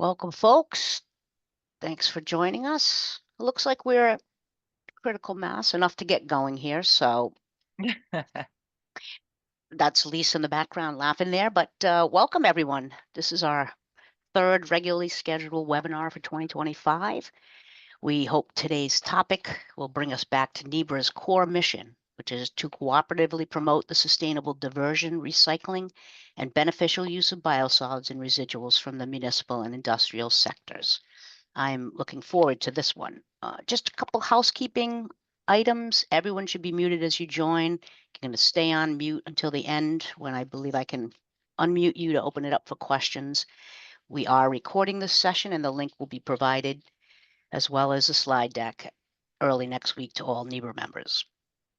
Welcome, folks. Thanks for joining us. It looks like we're at critical mass, enough to get going here. So that's Lisa in the background laughing there. But welcome, everyone. This is our third regularly scheduled webinar for 2025. We hope today's topic will bring us back to NEBRA's core mission, which is to cooperatively promote the sustainable diversion, recycling, and beneficial use of biosolids and residuals from the municipal and industrial sectors. I'm looking forward to this one. Just a couple housekeeping items. Everyone should be muted as you join. You're going to stay on mute until the end when I believe I can unmute you to open it up for questions. We are recording this session and the link will be provided as well as a slide deck early next week to all NEBRA members.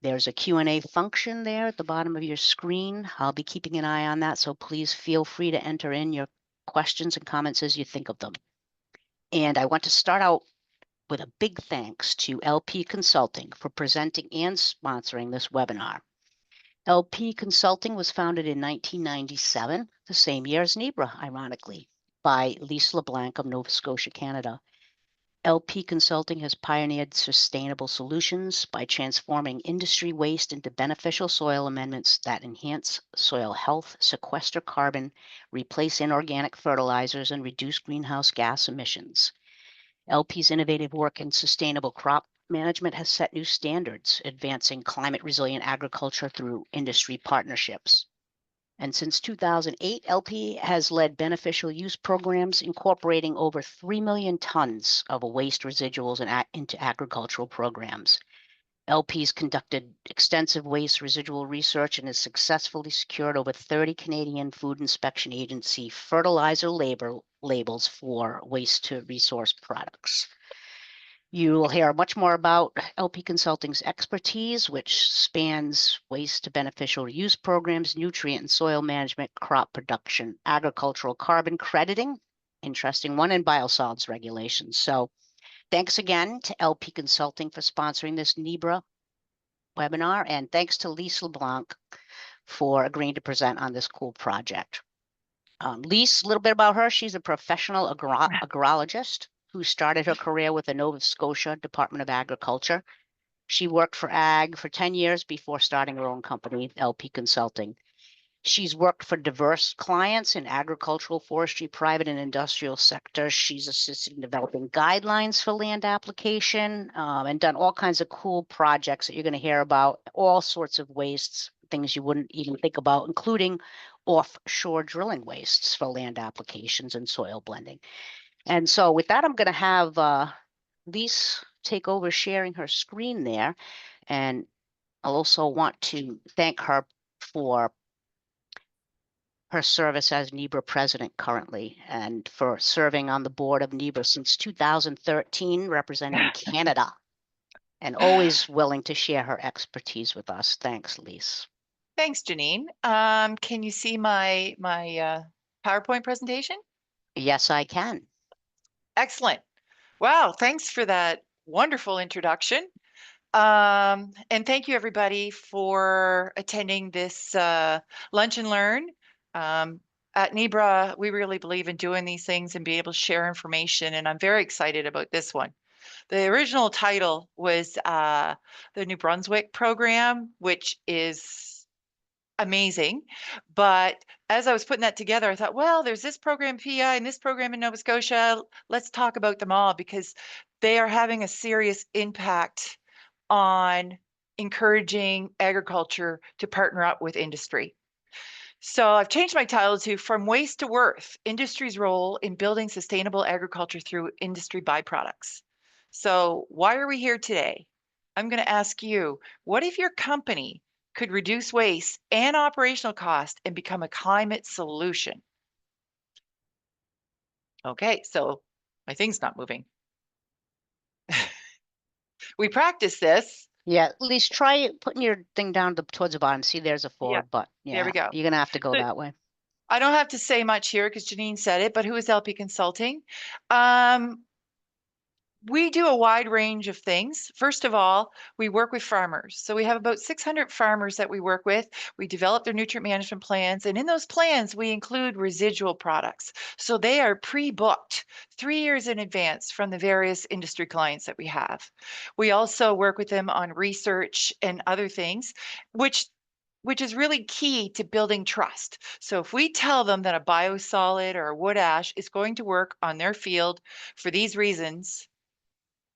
There's a Q&A function there at the bottom of your screen. I'll be keeping an eye on that, so please feel free to enter in your questions and comments as you think of them. And I want to start out with a big thanks to LP Consulting for presenting and sponsoring this webinar. LP Consulting was founded in 1997, the same year as NEBRA, ironically, by Lise LeBlanc of Nova Scotia, Canada. LP Consulting has pioneered sustainable solutions by transforming industry waste into beneficial soil amendments that enhance soil health, sequester carbon, replace inorganic fertilizers, and reduce greenhouse gas emissions. LP's innovative work in sustainable crop management has set new standards, advancing climate resilient agriculture through industry partnerships. And since 2008, LP has led beneficial use programs incorporating over 3 million tons of waste residuals into agricultural programs. LP's conducted extensive waste residual research and has successfully secured over 30 Canadian Food Inspection Agency fertilizer labels for waste to resource products. You will hear much more about LP Consulting's expertise, which spans waste to beneficial use programs, nutrient and soil management, crop production, agricultural carbon crediting, interesting one, and biosolids regulations. So thanks again to LP Consulting for sponsoring this NEBRA webinar, and thanks to Lise LeBlanc for agreeing to present on this cool project. Lise, a little bit about her. She's a professional agrologist who started her career with the Nova Scotia Department of Agriculture. She worked for Ag for 10 years before starting her own company, LP Consulting. She's worked for diverse clients in agricultural, forestry, private, and industrial sectors. She's assisted in developing guidelines for land application and done all kinds of cool projects that you're going to hear about, all sorts of wastes, things you wouldn't even think about, including offshore drilling wastes for land applications and soil blending. And so with that, I'm going to have Lise take over sharing her screen there. And I'll also want to thank her for her service as NEBRA president currently and for serving on the board of NEBRA since 2013, representing Canada, and always willing to share her expertise with us. Thanks, Lise. Thanks, Janine. Can you see my PowerPoint presentation? Yes, I can. Excellent. Wow, thanks for that wonderful introduction. And thank you, everybody, for attending this Lunch and Learn. At NEBRA, we really believe in doing these things and be able to share information, and I'm very excited about this one. The original title was the New Brunswick program, which is amazing. But as I was putting that together, I thought, well, there's this program PI and this program in Nova Scotia. Let's talk about them all because they are having a serious impact on encouraging agriculture to partner up with industry. So I've changed my title to From Waste to Worth, Industry's Role in Building Sustainable Agriculture Through Industry Byproducts. So why are we here today? I'm going to ask you, what if your company could reduce waste and operational cost and become a climate solution? Okay, so my thing's not moving. We practice this. Yeah, at least try putting your thing down towards the bottom. See, there's a forward button. Yeah, there we go. You're going to have to go that way. I don't have to say much here because Janine said it, but who is LP Consulting? We do a wide range of things. First of all, we work with farmers. So we have about 600 farmers that we work with. We develop their nutrient management plans, and in those plans, we include residual products. So they are pre-booked 3 years in advance from the various industry clients that we have. We also work with them on research and other things, which is really key to building trust. So if we tell them that a biosolid or a wood ash is going to work on their field for these reasons,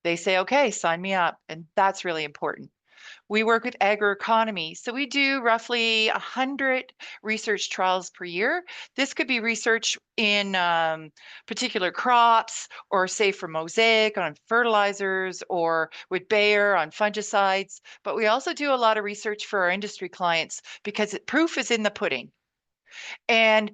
they say, okay, sign me up. And that's really important. We work with agroeconomy. So we do roughly 100 research trials per year. This could be research in particular crops, or say for Mosaic on fertilizers, or with Bayer on fungicides. But we also do a lot of research for our industry clients because proof is in the pudding. And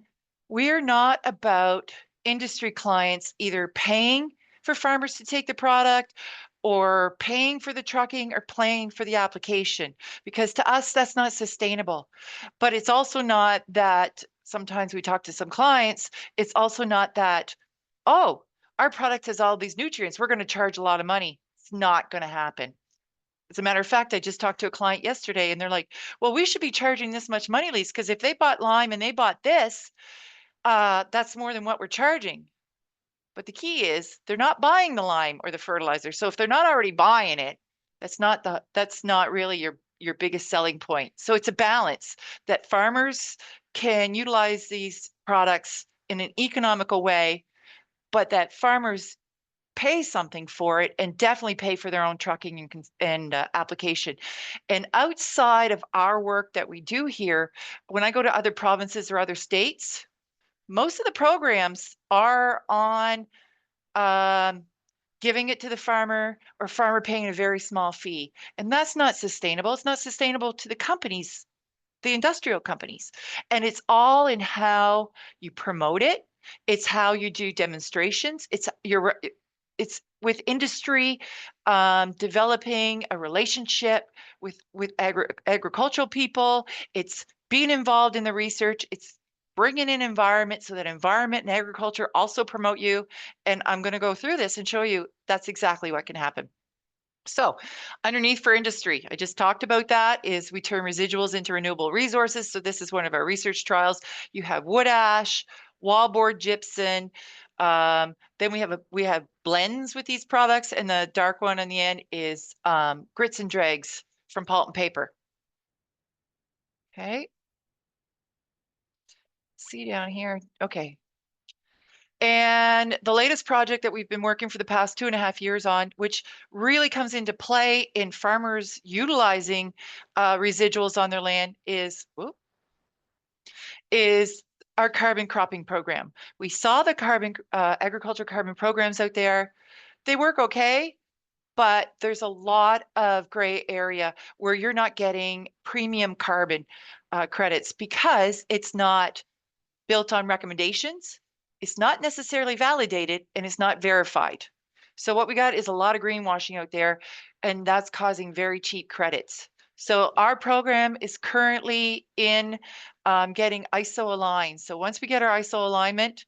we're not about industry clients either paying for farmers to take the product, or paying for the trucking, or paying for the application, because to us, that's not sustainable. But it's also not that, sometimes we talk to some clients, it's also not that, oh, our product has all these nutrients, we're going to charge a lot of money. It's not going to happen. As a matter of fact, I just talked to a client yesterday and they're like, well, we should be charging this much money, Lise, because if they bought lime and they bought this, that's more than what we're charging. But the key is they're not buying the lime or the fertilizer. So if they're not already buying it, that's not really your biggest selling point. So it's a balance that farmers can utilize these products in an economical way, but that farmers pay something for it, and definitely pay for their own trucking and application. And outside of our work that we do here, when I go to other provinces or other states, most of the programs are on giving it to the farmer, or farmer paying a very small fee. And that's not sustainable. It's not sustainable to the companies, the industrial companies. And it's all in how you promote it. It's how you do demonstrations. It's with industry, developing a relationship with agricultural people. It's being involved in the research. It's bringing in environment so that environment and agriculture also promote you. And I'm going to go through this and show you that's exactly what can happen. So underneath for industry, I just talked about that, is we turn residuals into renewable resources. So this is one of our research trials. You have wood ash, wallboard gypsum. Then we have blends with these products, and the dark one on the end is grits and dregs from pulp and paper. Okay. See down here. Okay. And the latest project that we've been working for the past 2.5 years on, which really comes into play in farmers utilizing residuals on their land, is our carbon cropping program. We saw the agriculture carbon programs out there. They work okay, but there's a lot of gray area where you're not getting premium carbon credits because it's not built on recommendations. It's not necessarily validated, and it's not verified. So what we got is a lot of greenwashing out there, and that's causing very cheap credits. So our program is currently in getting ISO aligned. So once we get our ISO alignment,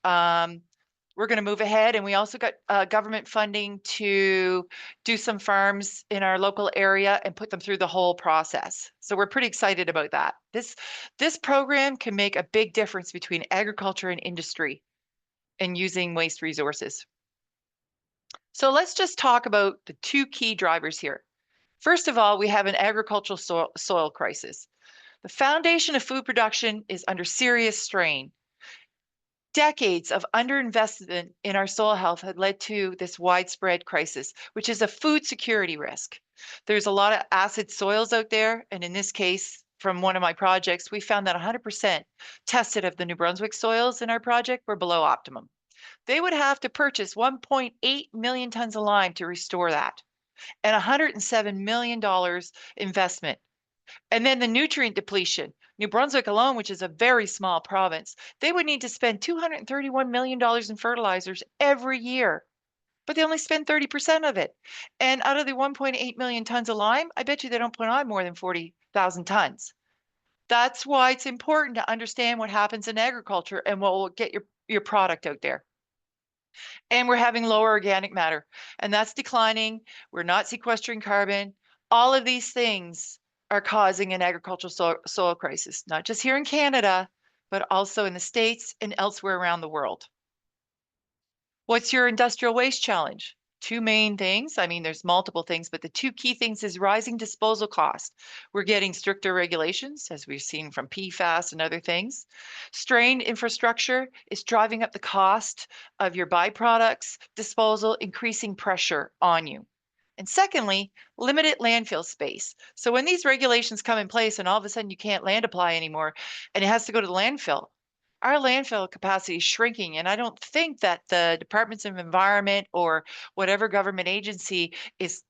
we're going to move ahead. And we also got government funding to do some farms in our local area and put them through the whole process. So we're pretty excited about that. This program can make a big difference between agriculture and industry and using waste resources. So let's just talk about the two key drivers here. First of all, we have an agricultural soil crisis. The foundation of food production is under serious strain. Decades of underinvestment in our soil health had led to this widespread crisis, which is a food security risk. There's a lot of acid soils out there, and in this case, from one of my projects, we found that 100% tested of the New Brunswick soils in our project were below optimum. They would have to purchase 1.8 million tons of lime to restore that, and $107 million investment. And then the nutrient depletion. New Brunswick alone, which is a very small province, they would need to spend $231 million in fertilizers every year, but they only spend 30% of it. And out of the 1.8 million tons of lime, I bet you they don't put on more than 40,000 tons. That's why it's important to understand what happens in agriculture and what will get your product out there. And we're having lower organic matter, and that's declining. We're not sequestering carbon. All of these things are causing an agricultural soil crisis, not just here in Canada, but also in the States and elsewhere around the world. What's your industrial waste challenge? Two main things. I mean, there's multiple things, but the two key things is rising disposal cost. We're getting stricter regulations, as we've seen from PFAS and other things. Strained infrastructure is driving up the cost of your byproducts disposal, increasing pressure on you. And secondly, limited landfill space. So when these regulations come in place and all of a sudden you can't land apply anymore and it has to go to the landfill, our landfill capacity is shrinking. And I don't think that the Departments of Environment or whatever government agency is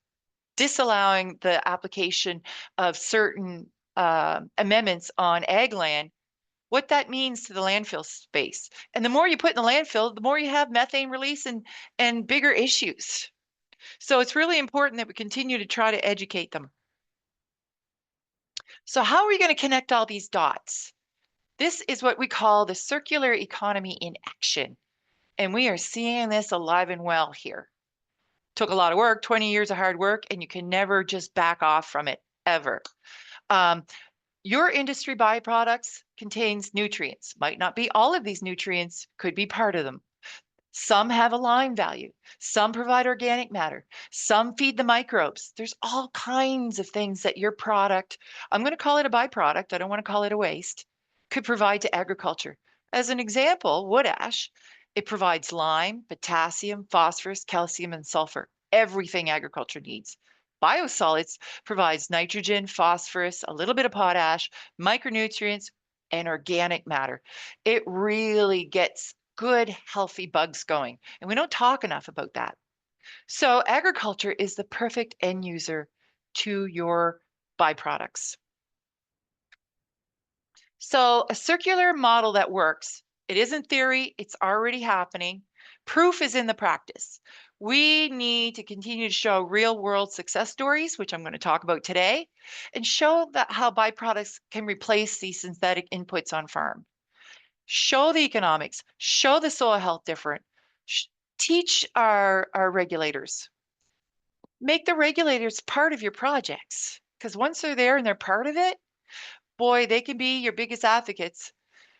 disallowing the application of certain amendments on ag land, what that means to the landfill space. And the more you put in the landfill, the more you have methane release and bigger issues. So it's really important that we continue to try to educate them. So how are we going to connect all these dots? This is what we call the circular economy in action. And we are seeing this alive and well here. Took a lot of work, 20 years of hard work, and you can never just back off from it ever. Your industry byproducts contains nutrients. Might not be all of these nutrients, could be part of them. Some have a lime value. Some provide organic matter. Some feed the microbes. There's all kinds of things that your product, I'm going to call it a byproduct, I don't want to call it a waste, could provide to agriculture. As an example, wood ash, it provides lime, potassium, phosphorus, calcium, and sulfur, everything agriculture needs. Biosolids provides nitrogen, phosphorus, a little bit of potash, micronutrients, and organic matter. It really gets good, healthy bugs going. And we don't talk enough about that. So agriculture is the perfect end user to your byproducts. So a circular model that works, it isn't theory, it's already happening. Proof is in the practice. We need to continue to show real world success stories, which I'm going to talk about today, and show that how byproducts can replace these synthetic inputs on farm. Show the economics, show the soil health difference, teach our regulators, make the regulators part of your projects. Because once they're there and they're part of it, boy, they can be your biggest advocates.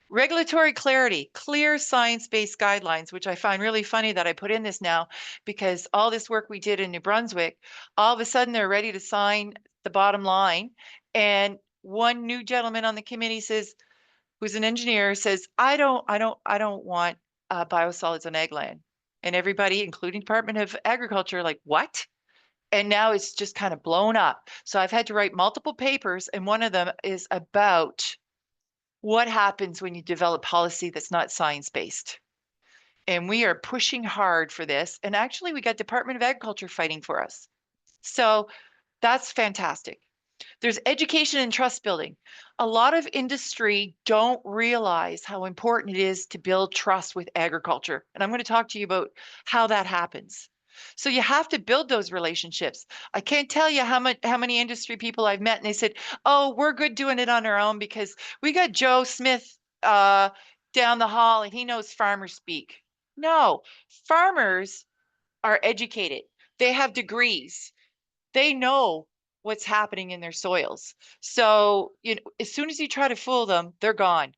Regulatory clarity, clear science-based guidelines, which I find really funny that I put in this now, because all this work we did in New Brunswick, all of a sudden they're ready to sign the bottom line. And one new gentleman on the committee says, who's an engineer, says, I don't want biosolids on ag land. And everybody, including Department of Agriculture, like, what? And now it's just kind of blown up. So I've had to write multiple papers, and one of them is about what happens when you develop policy that's not science-based. And we are pushing hard for this. And actually, we got Department of Agriculture fighting for us. So that's fantastic. There's education and trust building. A lot of industry don't realize how important it is to build trust with agriculture. And I'm going to talk to you about how that happens. So you have to build those relationships. I can't tell you how many industry people I've met and they said, "Oh, we're good doing it on our own because we got Joe Smith down the hall and he knows farmer speak." No, farmers are educated. They have degrees. They know what's happening in their soils. So, as soon as you try to fool them, they're gone.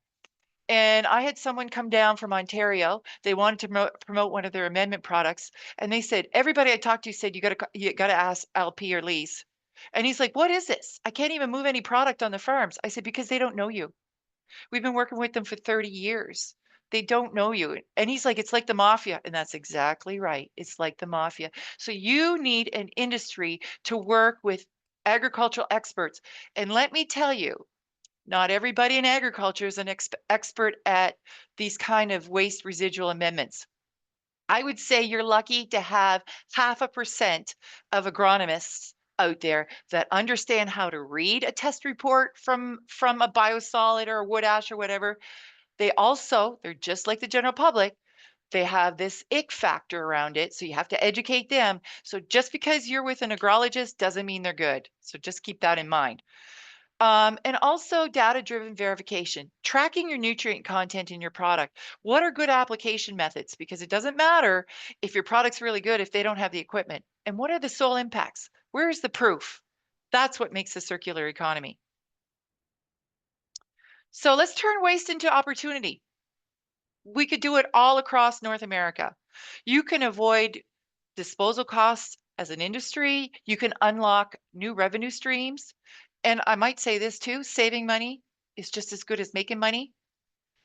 And I had someone come down from Ontario. They wanted to promote one of their amendment products, and they said everybody I talked to said you got to ask LP or lease. And he's like, "What is this? I can't even move any product on the farms." I said, "Because they don't know you. We've been working with them for 30 years. They don't know you." And he's like, "It's like the mafia." And that's exactly right. It's like the mafia. So you need an industry to work with agricultural experts. And let me tell you, not everybody in agriculture is an expert at these kind of waste residual amendments. I would say you're lucky to have 0.5% of agronomists out there that understand how to read a test report from a biosolid or a wood ash or whatever. They're just like the general public. They have this ick factor around it, so you have to educate them. So just because you're with an agrologist doesn't mean they're good. So just keep that in mind. And also data-driven verification, tracking your nutrient content in your product. What are good application methods? Because it doesn't matter if your product's really good if they don't have the equipment. And what are the soil impacts? Where's the proof? That's what makes a circular economy. So let's turn waste into opportunity. We could do it all across North America. You can avoid disposal costs as an industry. You can unlock new revenue streams. And I might say this too, saving money is just as good as making money.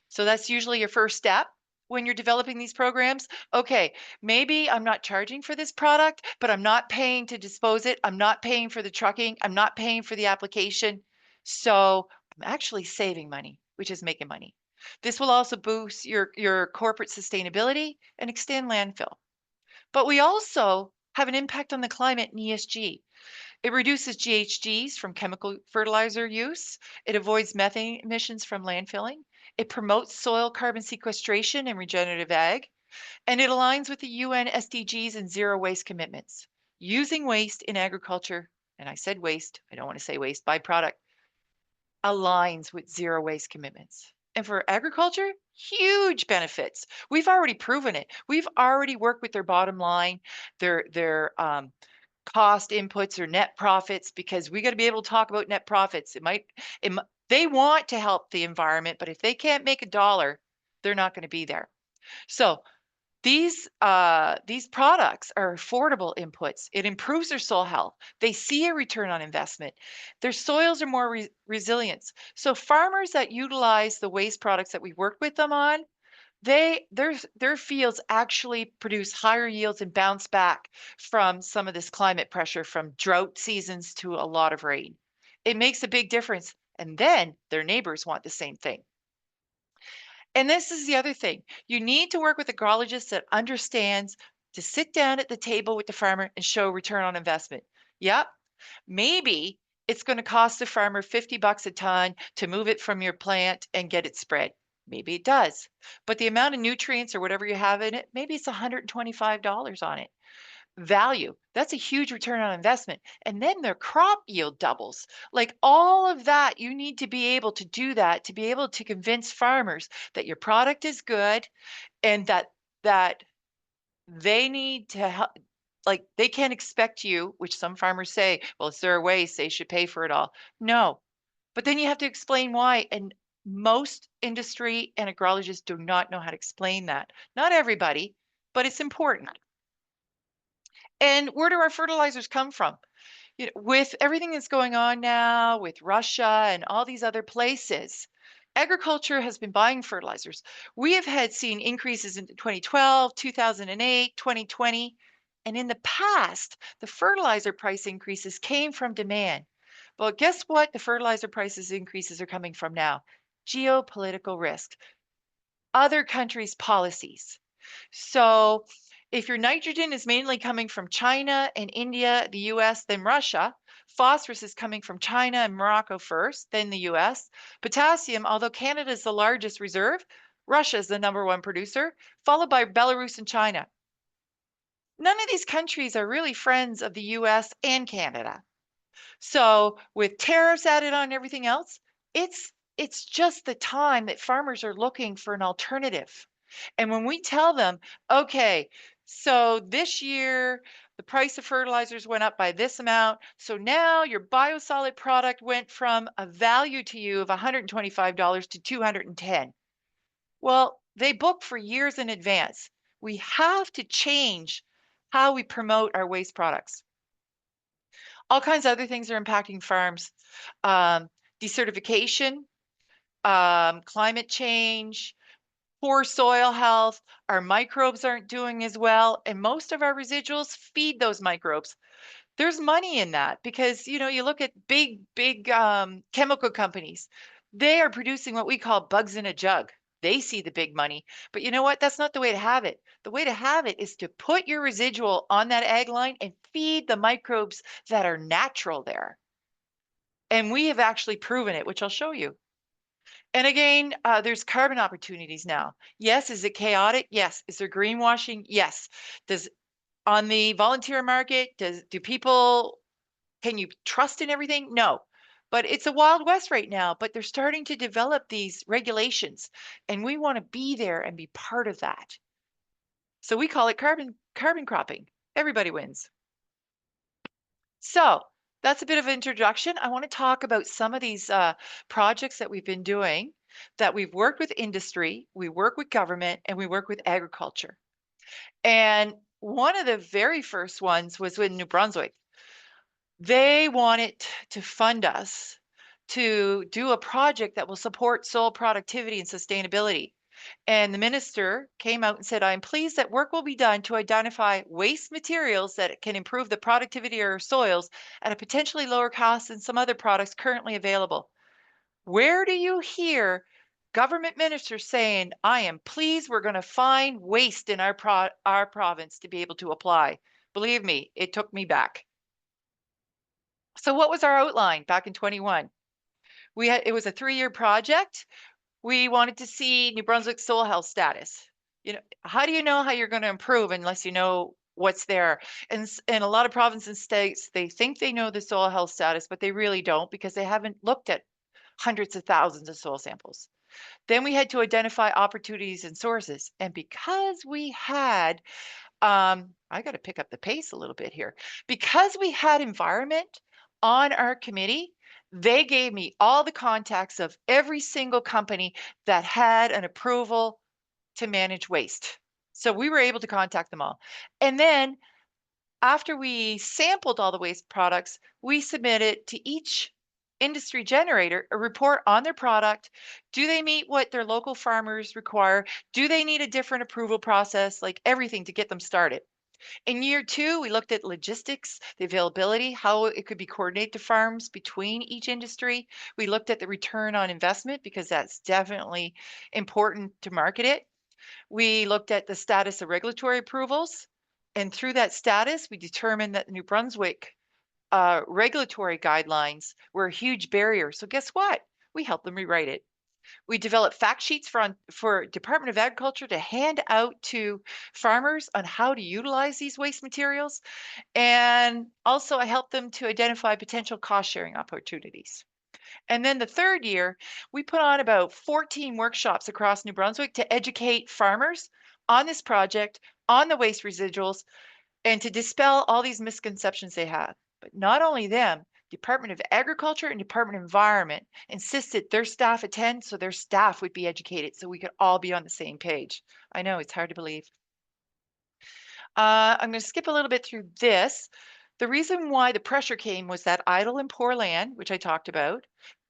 So that's usually your first step when you're developing these programs. Okay, maybe I'm not charging for this product, but I'm not paying to dispose it. I'm not paying for the trucking. I'm not paying for the application. So I'm actually saving money, which is making money. This will also boost your corporate sustainability and extend landfill. But we also have an impact on the climate and ESG. It reduces GHGs from chemical fertilizer use. It avoids methane emissions from landfilling. It promotes soil carbon sequestration and regenerative ag. And it aligns with the UN SDGs and zero waste commitments. Using waste in agriculture, and I said waste, I don't want to say waste, byproduct, aligns with zero waste commitments. And for agriculture, huge benefits. We've already proven it. We've already worked with their bottom line, their cost inputs or net profits, because we got to be able to talk about net profits. They want to help the environment, but if they can't make a dollar, they're not going to be there. So these products are affordable inputs. It improves their soil health. They see a return on investment. Their soils are more resilient. So farmers that utilize the waste products that we work with them on, their fields actually produce higher yields and bounce back from some of this climate pressure, from drought seasons to a lot of rain. It makes a big difference. And then their neighbors want the same thing. And this is the other thing. You need to work with a agronomist that understands to sit down at the table with the farmer and show return on investment. Yep, maybe it's going to cost the farmer 50 bucks a ton to move it from your plant and get it spread. Maybe it does. But the amount of nutrients or whatever you have in it, maybe it's $125 on it. Value. That's a huge return on investment. And then their crop yield doubles. Like all of that, you need to be able to do that to be able to convince farmers that your product is good and that they need to help. Like they can't expect you, which some farmers say, well, it's their waste, they should pay for it all. No, but then you have to explain why. And most industry and agronomists do not know how to explain that. Not everybody, but it's important. And where do our fertilizers come from? You know, with everything that's going on now with Russia and all these other places, agriculture has been buying fertilizers. We have had seen increases in 2012, 2008, 2020. And in the past, the fertilizer price increases came from demand. But guess what? The fertilizer prices increases are coming from now. Geopolitical risk, other countries' policies. So if your nitrogen is mainly coming from China and India, the US, then Russia, phosphorus is coming from China and Morocco first, then the US. Potassium, although Canada is the largest reserve, Russia is the #1 producer, followed by Belarus and China. None of these countries are really friends of the US and Canada. So with tariffs added on everything else, it's just the time that farmers are looking for an alternative. And when we tell them, okay, so this year the price of fertilizers went up by this amount, so now your biosolid product went from a value to you of $125 to 210. Well, they book for years in advance. We have to change how we promote our waste products. All kinds of other things are impacting farms. Um, Desertification, climate change, poor soil health, our microbes aren't doing as well, and most of our residuals feed those microbes. There's money in that because, you know, you look at big chemical companies, they are producing what we call bugs in a jug. They see the big money. But you know what? That's not the way to have it. The way to have it is to put your residual on that ag line and feed the microbes that are natural there. And we have actually proven it, which I'll show you. And again, there's carbon opportunities now. Yes, is it chaotic? Yes. Is there greenwashing? Yes. Does on the volunteer market, do people, can you trust in everything? No. But it's a wild west right now, but they're starting to develop these regulations, and we want to be there and be part of that. So we call it carbon cropping. Everybody wins. So that's a bit of an introduction. I want to talk about some of these projects that we've been doing, that we've worked with industry, we work with government, and we work with agriculture. And one of the very first ones was with New Brunswick. They wanted to fund us to do a project that will support soil productivity and sustainability. And the minister came out and said, I'm pleased that work will be done to identify waste materials that can improve the productivity of our soils at a potentially lower cost than some other products currently available. Where do you hear government ministers saying, I am pleased we're going to find waste in our province to be able to apply? Believe me, it took me back. So what was our outline back in 21? It was a 3-year project. We wanted to see New Brunswick's soil health status. How do you know how you're going to improve unless you know what's there? And a lot of provinces and states, they think they know the soil health status, but they really don't because they haven't looked at hundreds of thousands of soil samples. Then we had to identify opportunities and sources. And because we had, I got to pick up the pace a little bit here. Because we had environment on our committee, they gave me all the contacts of every single company that had an approval to manage waste. So we were able to contact them all. And then after we sampled all the waste products, we submitted to each industry generator a report on their product. Do they meet what their local farmers require? Do they need a different approval process? Like everything to get them started. In year 2, we looked at logistics, the availability, how it could be coordinated to farms between each industry. We looked at the return on investment because that's definitely important to market it. We looked at the status of regulatory approvals. And through that status, we determined that the New Brunswick regulatory guidelines were a huge barrier. So guess what? We helped them rewrite it. We developed fact sheets for Department of Agriculture to hand out to farmers on how to utilize these waste materials. And also I helped them to identify potential cost sharing opportunities. And then the 3rd year, we put on about 14 workshops across New Brunswick to educate farmers on this project, on the waste residuals, and to dispel all these misconceptions they have. But not only them, Department of Agriculture and Department of Environment insisted their staff attend so their staff would be educated so we could all be on the same page. I know it's hard to believe. I'm going to skip a little bit through this. The reason why the pressure came was that idle and poor land, which I talked about,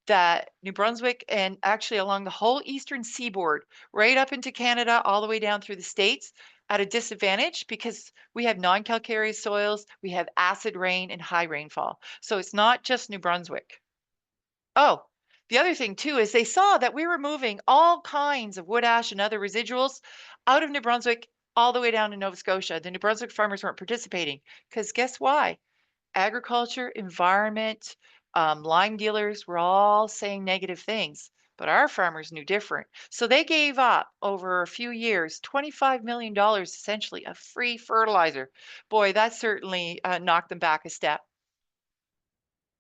that New Brunswick and actually along the whole eastern seaboard, right up into Canada, all the way down through the States, at a disadvantage because we have non-calcareous soils, we have acid rain and high rainfall. So it's not just New Brunswick. Oh, the other thing too is they saw that we were moving all kinds of wood ash and other residuals out of New Brunswick all the way down to Nova Scotia. The New Brunswick farmers weren't participating because guess why? Agriculture, environment, lime dealers were all saying negative things, but our farmers knew different. So they gave up over a few years, $25 million essentially of free fertilizer. Boy, that certainly knocked them back a step.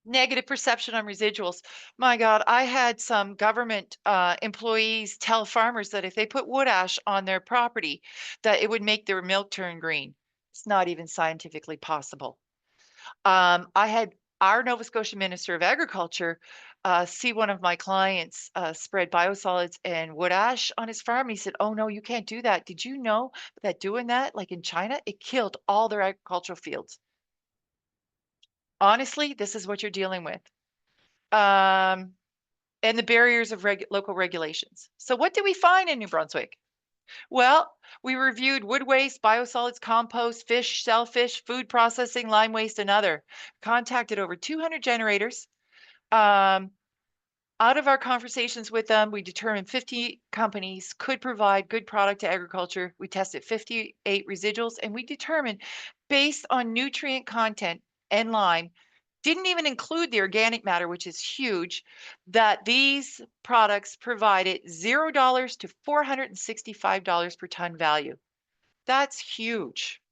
Negative perception on residuals. My God, I had some government employees tell farmers that if they put wood ash on their property, that it would make their milk turn green. It's not even scientifically possible. I had our Nova Scotia Minister of Agriculture see one of my clients spread biosolids and wood ash on his farm. He said, "Oh no, you can't do that. Did you know that doing that, like in China, it killed all their agricultural fields?" Honestly, this is what you're dealing with. And the barriers of local regulations. So what did we find in New Brunswick? Well, we reviewed wood waste, biosolids, compost, fish, shellfish, food processing, lime waste, and other. Contacted over 200 generators. Out of our conversations with them, we determined 50 companies could provide good product to agriculture. We tested 58 residuals, and we determined, based on nutrient content and lime, didn't even include the organic matter, which is huge, that these products provided $0 to $465 per ton value. That's huge.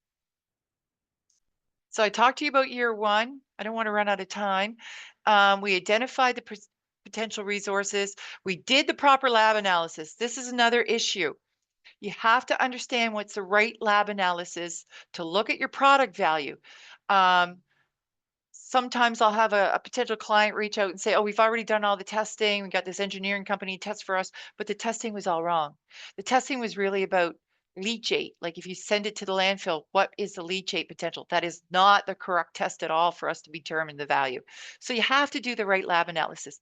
So I talked to you about year 1. I don't want to run out of time. We identified the potential resources. We did the proper lab analysis. This is another issue. You have to understand what's the right lab analysis to look at your product value. Sometimes I'll have a potential client reach out and say, oh, we've already done all the testing. We got this engineering company test for us, but the testing was all wrong. The testing was really about leachate. Like if you send it to the landfill, what is the leachate potential? That is not the correct test at all for us to determine the value. So you have to do the right lab analysis.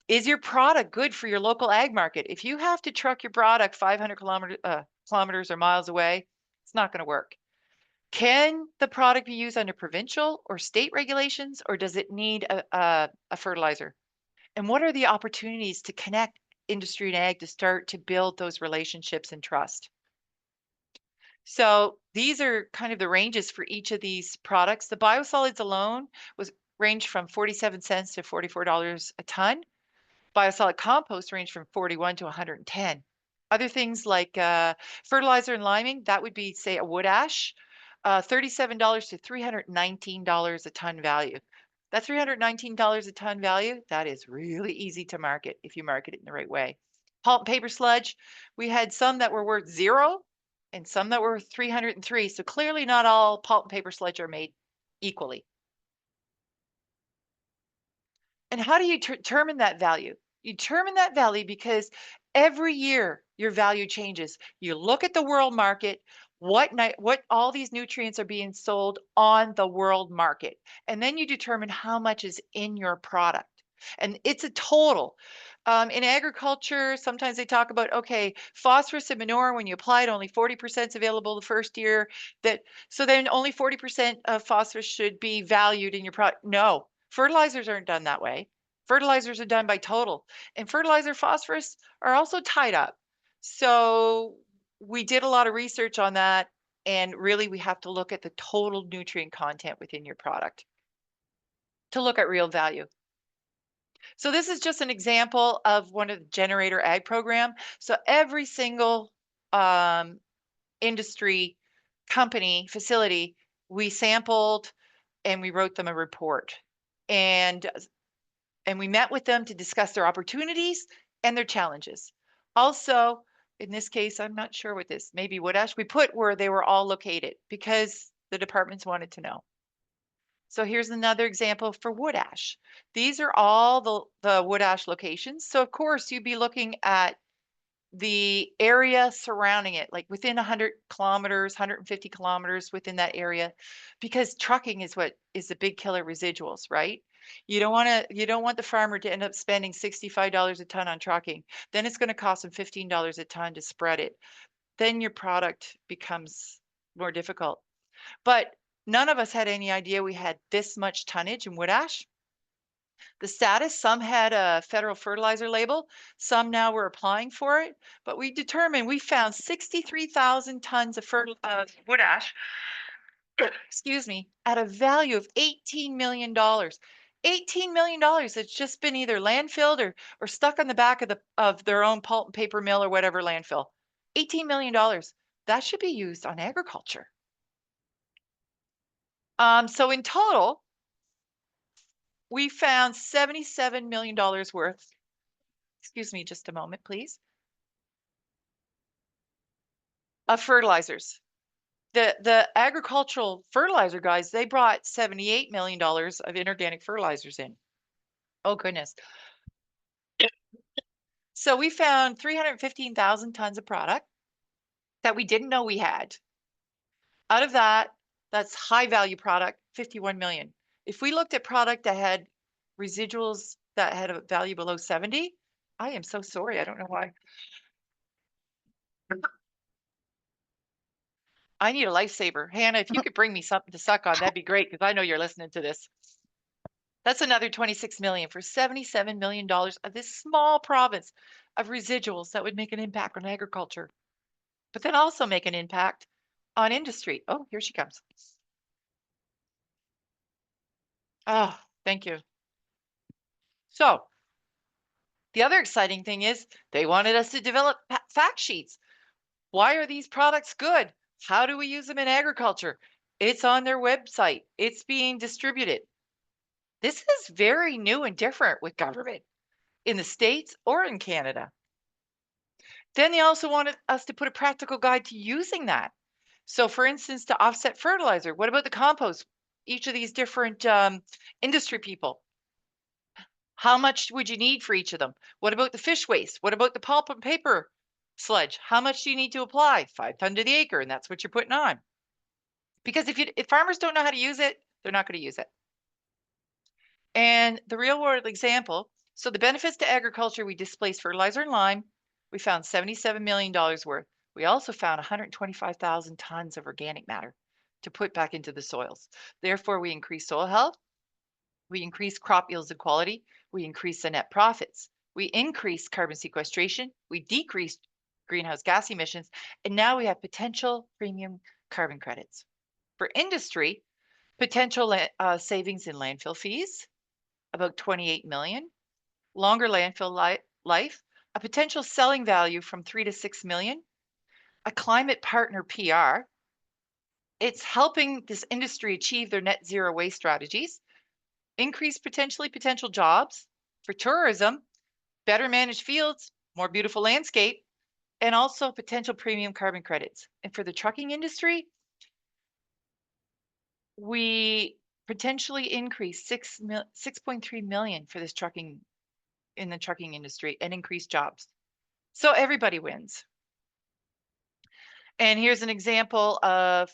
Is your product good for your local ag market? If you have to truck your product 500 kilometers or miles away, it's not going to work. Can the product be used under provincial or state regulations, or does it need a fertilizer? And what are the opportunities to connect industry and ag to start to build those relationships and trust? So these are kind of the ranges for each of these products. The biosolids alone was ranged from 47 cents to $44 a ton. Biosolid compost range from 41 to 110. Other things like fertilizer and liming, that would be, say, a wood ash, $37 to $319 a ton value. That $319 a ton value, that is really easy to market if you market it in the right way. Pulp and paper sludge, we had some that were worth 0 and some that were worth 303. So clearly not all pulp and paper sludge are made equally. And how do you determine that value? You determine that value because every year your value changes. You look at the world market, what all these nutrients are being sold on the world market, and then you determine how much is in your product. And it's a total. In agriculture, sometimes they talk about, okay, phosphorus and manure, when you apply it, only 40% is available the first year. So then only 40% of phosphorus should be valued in your product. No, fertilizers aren't done that way. Fertilizers are done by total, and fertilizer phosphorus are also tied up. So we did a lot of research on that, and really we have to look at the total nutrient content within your product to look at real value. So this is just an example of one of the generator ag program. So every single industry, company, facility, we sampled and we wrote them a report. And we met with them to discuss their opportunities and their challenges. Also, in this case, I'm not sure what this, maybe wood ash, we put where they were all located because the departments wanted to know. So here's another example for wood ash. These are all the wood ash locations. So of course you'd be looking at the area surrounding it, like within 100 kilometers, 150 kilometers within that area, because trucking is what is the big killer residuals, right? You don't want the farmer to end up spending $65 a ton on trucking. Then it's going to cost them $15 a ton to spread it. Then your product becomes more difficult. But none of us had any idea we had this much tonnage in wood ash. The status, some had a federal fertilizer label, some now were applying for it, but we found 63,000 tons of wood ash, excuse me, at a value of $18 million. $18 million that's just been either landfilled or stuck on the back of their own pulp and paper mill or whatever landfill. $18 million. That should be used on agriculture. So in total, we found $77 million worth. Excuse me just a moment, please. Of fertilizers. The agricultural fertilizer guys, they brought $78 million of inorganic fertilizers in. Oh, goodness. So we found 315,000 tons of product that we didn't know we had. Out of that, that's high value product, 51 million. If we looked at product that had residuals that had a value below 70, I am so sorry. I don't know why. I need a lifesaver. Hannah, if you could bring me something to suck on, that'd be great because I know you're listening to this. That's another 26 million for $77 million of this small province of residuals that would make an impact on agriculture, but then also make an impact on industry. Oh, here she comes. Oh, thank you. So the other exciting thing is they wanted us to develop fact sheets. Why are these products good? How do we use them in agriculture? It's on their website. It's being distributed. This is very new and different with government in the States or in Canada. Then they also wanted us to put a practical guide to using that. So, for instance, to offset fertilizer, what about the compost? Each of these different industry people, how much would you need for each of them? What about the fish waste? What about the pulp and paper sludge? How much do you need to apply? 5 ton to the acre, and that's what you're putting on. Because if farmers don't know how to use it, they're not going to use it. And the real world example, so the benefits to agriculture, we displaced fertilizer and lime. We found $77 million worth. We also found 125,000 tons of organic matter to put back into the soils. Therefore, we increased soil health, we increased crop yields and quality, we increased the net profits, we increased carbon sequestration, we decreased greenhouse gas emissions, and now we have potential premium carbon credits. For industry, potential savings in landfill fees, about 28 million, longer landfill life, a potential selling value from 3 to 6 million, a climate partner PR. It's helping this industry achieve their net zero waste strategies, increase potential jobs for tourism, better managed fields, more beautiful landscape, and also potential premium carbon credits. And for the trucking industry, we potentially increase 6.3 million for this trucking in the trucking industry and increase jobs. So everybody wins. And here's an example of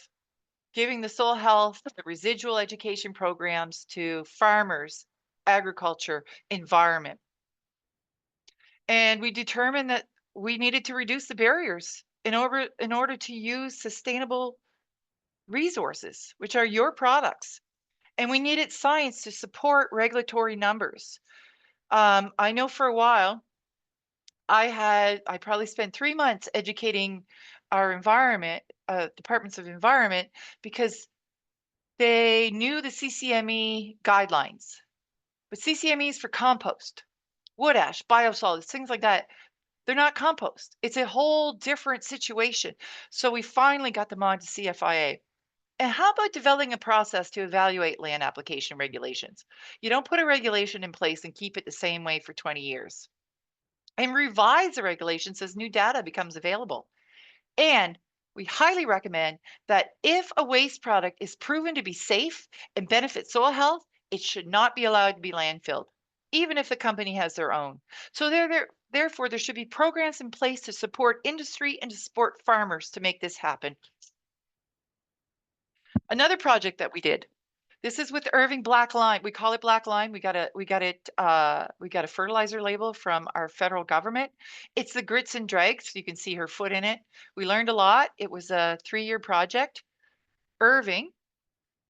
giving the soil health, the residual education programs to farmers, agriculture, environment. And we determined that we needed to reduce the barriers in order to use sustainable resources, which are your products. And we needed science to support regulatory numbers. I know for a while, I probably spent 3 months educating our environment, departments of environment, because they knew the CCME guidelines. But CCME is for compost, wood ash, biosolids, things like that. They're not compost. It's a whole different situation. So we finally got them on to CFIA. And how about developing a process to evaluate land application regulations? You don't put a regulation in place and keep it the same way for 20 years. And revise the regulations as new data becomes available. And we highly recommend that if a waste product is proven to be safe and benefit soil health, it should not be allowed to be landfilled, even if the company has their own. So therefore, there should be programs in place to support industry and to support farmers to make this happen. Another project that we did. This is with Irving Black Lime. We call it Black Lime. We got a fertilizer label from our federal government. It's the grits and dregs. You can see her foot in it. We learned a lot. It was a 3-year project. Irving,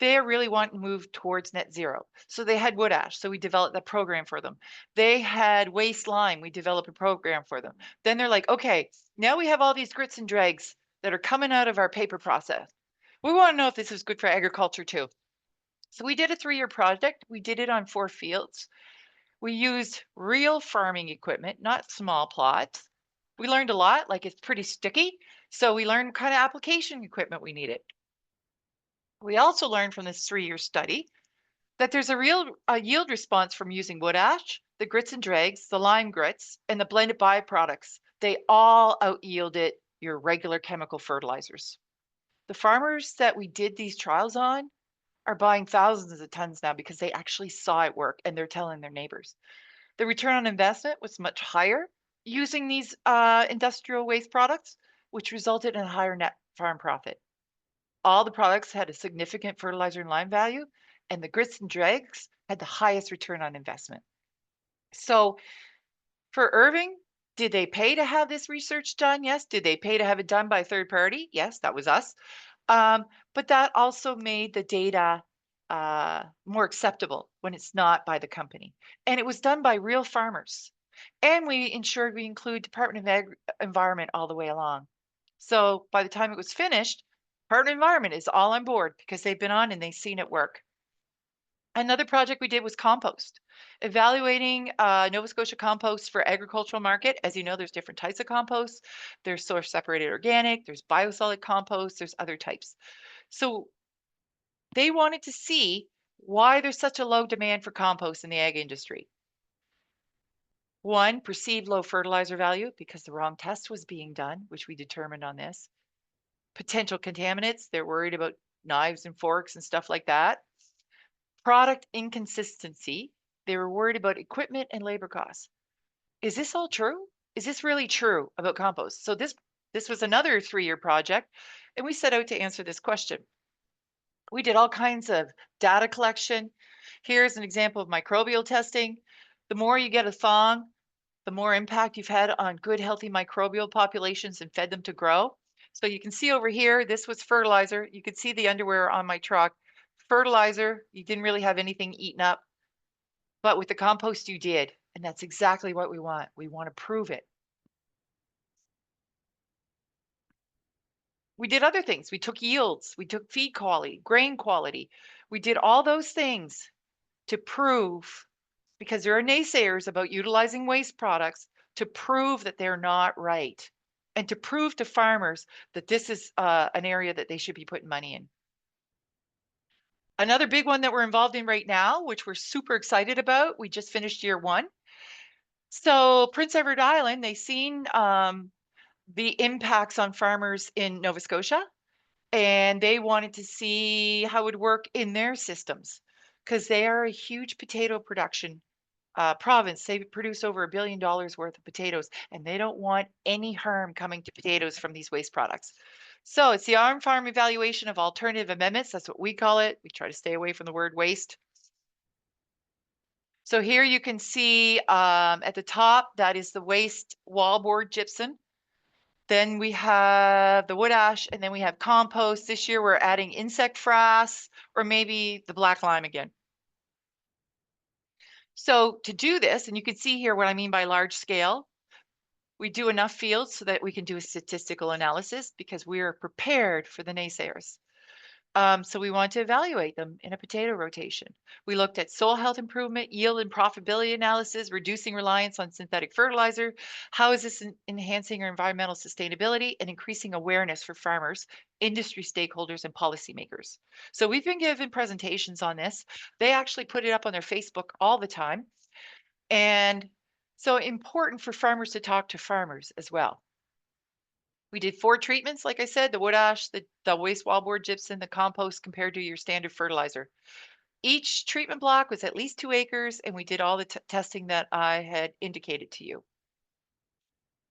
they really want to move towards net zero. So they had wood ash. So we developed a program for them. They had waste lime. We developed a program for them. Then they're like, okay, now we have all these grits and dregs that are coming out of our paper process. We want to know if this is good for agriculture too. So we did a 3-year project. We did it on 4 fields. We used real farming equipment, not small plots. We learned a lot, like it's pretty sticky. So we learned what kind of application equipment we needed. We also learned from this 3-year study that there's a yield response from using wood ash, the grits and dregs, the lime grits, and the blended byproducts. They all out yielded your regular chemical fertilizers. The farmers that we did these trials on are buying thousands of tons now because they actually saw it work and they're telling their neighbors. The return on investment was much higher using these industrial waste products, which resulted in a higher net farm profit. All the products had a significant fertilizer and lime value, and the grits and dregs had the highest return on investment. So for Irving, did they pay to have this research done? Yes. Did they pay to have it done by a third party? Yes, that was us. But that also made the data more acceptable when it's not by the company. And it was done by real farmers. And we ensured we include Department of Environment all the way along. So by the time it was finished, Department of Environment is all on board because they've been on and they've seen it work. Another project we did was compost, evaluating Nova Scotia compost for agricultural market. As you know, there's different types of compost. There's source separated organic, there's biosolid compost, there's other types. So they wanted to see why there's such a low demand for compost in the ag industry. One, perceived low fertilizer value because the wrong test was being done, which we determined on this. Potential contaminants, they're worried about knives and forks and stuff like that. Product inconsistency, they were worried about equipment and labor costs. Is this all true? Is this really true about compost? So this was another 3-year project, and we set out to answer this question. We did all kinds of data collection. Here's an example of microbial testing. The more you get a thong, the more impact you've had on good, healthy microbial populations and fed them to grow. So you can see over here, this was fertilizer. You could see the underwear on my truck. Fertilizer, you didn't really have anything eaten up, but with the compost you did. And that's exactly what we want. We want to prove it. We did other things. We took yields, we took feed quality, grain quality. We did all those things to prove, because there are naysayers about utilizing waste products, to prove that they're not right and to prove to farmers that this is an area that they should be putting money in. Another big one that we're involved in right now, which we're super excited about, we just finished year 1. So Prince Edward Island, they seen the impacts on farmers in Nova Scotia, and they wanted to see how it would work in their systems because they are a huge potato production province. They produce over $1 billion worth of potatoes, and they don't want any harm coming to potatoes from these waste products. So it's the on-farm evaluation of alternative amendments. That's what we call it. We try to stay away from the word waste. So here you can see at the top, that is the waste wallboard gypsum. Then we have the wood ash, and then we have compost. This year we're adding insect frass or maybe the black lime again. So to do this, and you can see here what I mean by large scale, we do enough fields so that we can do a statistical analysis because we are prepared for the naysayers. So we want to evaluate them in a potato rotation. We looked at soil health improvement, yield and profitability analysis, reducing reliance on synthetic fertilizer. How is this enhancing our environmental sustainability and increasing awareness for farmers, industry stakeholders, and policymakers? So we've been given presentations on this. They actually put it up on their Facebook all the time. And so important for farmers to talk to farmers as well. We did 4 treatments, like I said, the wood ash, the waste wallboard gypsum, the compost compared to your standard fertilizer. Each treatment block was at least 2 acres, and we did all the testing that I had indicated to you.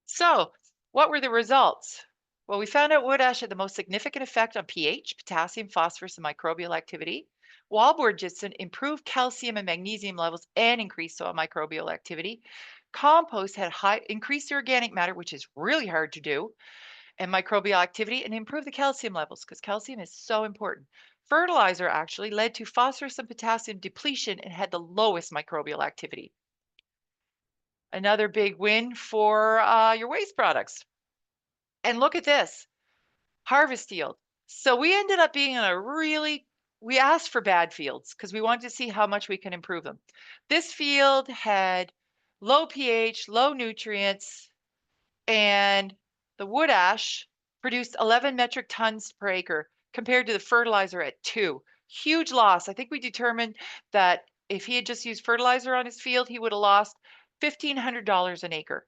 So what were the results? Well, we found out wood ash had the most significant effect on pH, potassium, phosphorus, and microbial activity. Wallboard gypsum improved calcium and magnesium levels and increased soil microbial activity. Compost had increased organic matter, which is really hard to do, and microbial activity, and improve the calcium levels because calcium is so important. Fertilizer actually led to phosphorus and potassium depletion and had the lowest microbial activity. Another big win for your waste products. And look at this, harvest yield. So we ended up being in we asked for bad fields because we wanted to see how much we can improve them. This field had low pH, low nutrients, and the wood ash produced 11 metric tons per acre compared to the fertilizer at 2. Huge loss. I think we determined that if he had just used fertilizer on his field, he would have lost $1,500 an acre.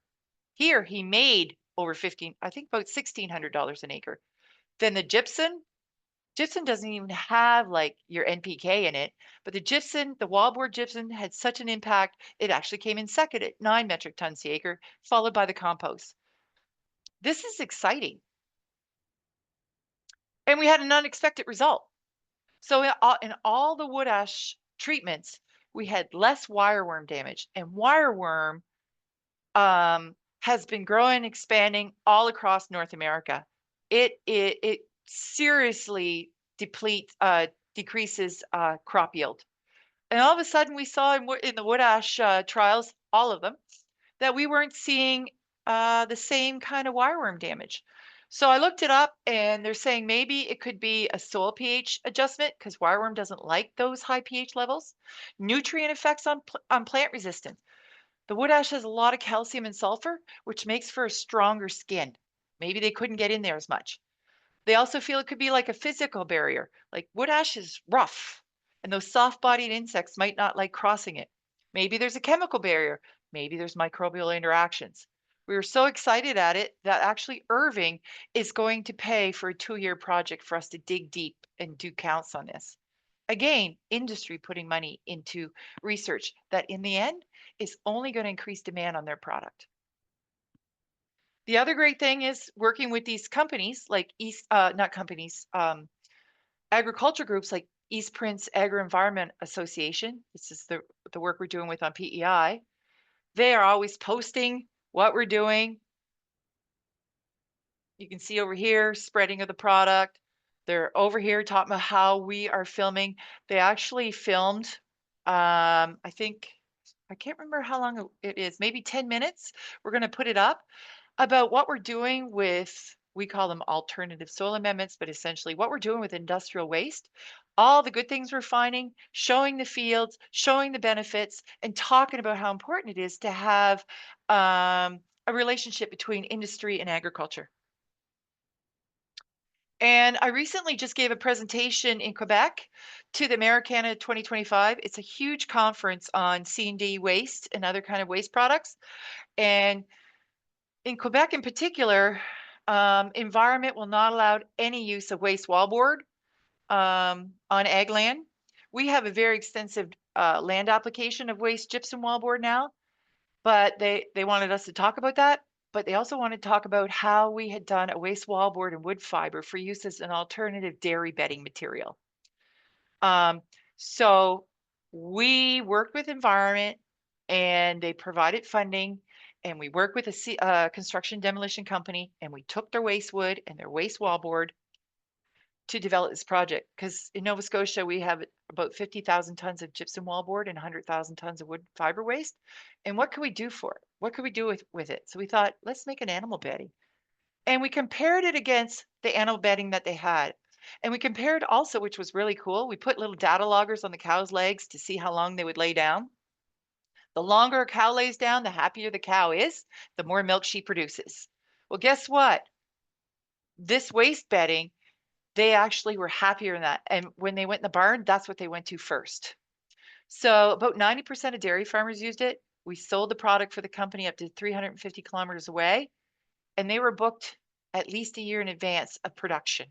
Here he made over I think about $1,600 an acre. Then the gypsum doesn't even have like your NPK in it, but the wallboard gypsum had such an impact, it actually came in second at 9 metric tons the acre, followed by the compost. This is exciting. And we had an unexpected result. So in all the wood ash treatments, we had less wireworm damage, and wireworm has been growing, expanding all across North America. It seriously decreases crop yield. And all of a sudden, we saw in the wood ash trials, all of them, that we weren't seeing the same kind of wireworm damage. So I looked it up, and they're saying maybe it could be a soil pH adjustment because wireworm doesn't like those high pH levels. Nutrient effects on plant resistance. The wood ash has a lot of calcium and sulfur, which makes for a stronger skin. Maybe they couldn't get in there as much. They also feel it could be like a physical barrier. Like wood ash is rough, and those soft-bodied insects might not like crossing it. Maybe there's a chemical barrier. Maybe there's microbial interactions. We were so excited at it that actually Irving is going to pay for a 2-year project for us to dig deep and do counts on this. Again, industry putting money into research that in the end is only going to increase demand on their product. The other great thing is working with these companies like not companies, agriculture groups like East Prince Agri-Environment Association. This is the work we're doing with on PEI. They are always posting what we're doing. You can see over here, spreading of the product. They're over here talking about how we are filming. They actually filmed, I think, I can't remember how long it is, maybe 10 minutes. We're going to put it up about what we're doing with, we call them alternative soil amendments, but essentially what we're doing with industrial waste, all the good things we're finding, showing the fields, showing the benefits, and talking about how important it is to have a relationship between industry and agriculture. And I recently just gave a presentation in Quebec to the Americana 2025. It's a huge conference on C&D waste and other kind of waste products. And in Quebec in particular, environment will not allow any use of waste wallboard on ag land. We have a very extensive land application of waste gypsum wallboard now, but they wanted us to talk about that. But they also wanted to talk about how we had done a waste wallboard and wood fiber for use as an alternative dairy bedding material. So we worked with environment and they provided funding, and we worked with a construction demolition company, and we took their waste wood and their waste wallboard to develop this project. Because in Nova Scotia, we have about 50,000 tons of gypsum wallboard and 100,000 tons of wood fiber waste. And what could we do for it? What could we do with it? So we thought, let's make an animal bedding. And we compared it against the animal bedding that they had. And we compared also, which was really cool, we put little data loggers on the cow's legs to see how long they would lay down. The longer a cow lays down, the happier the cow is, the more milk she produces. Well, guess what? This waste bedding, they actually were happier in that. And when they went in the barn, that's what they went to first. So about 90% of dairy farmers used it. We sold the product for the company up to 350 kilometers away, and they were booked at least a year in advance of production.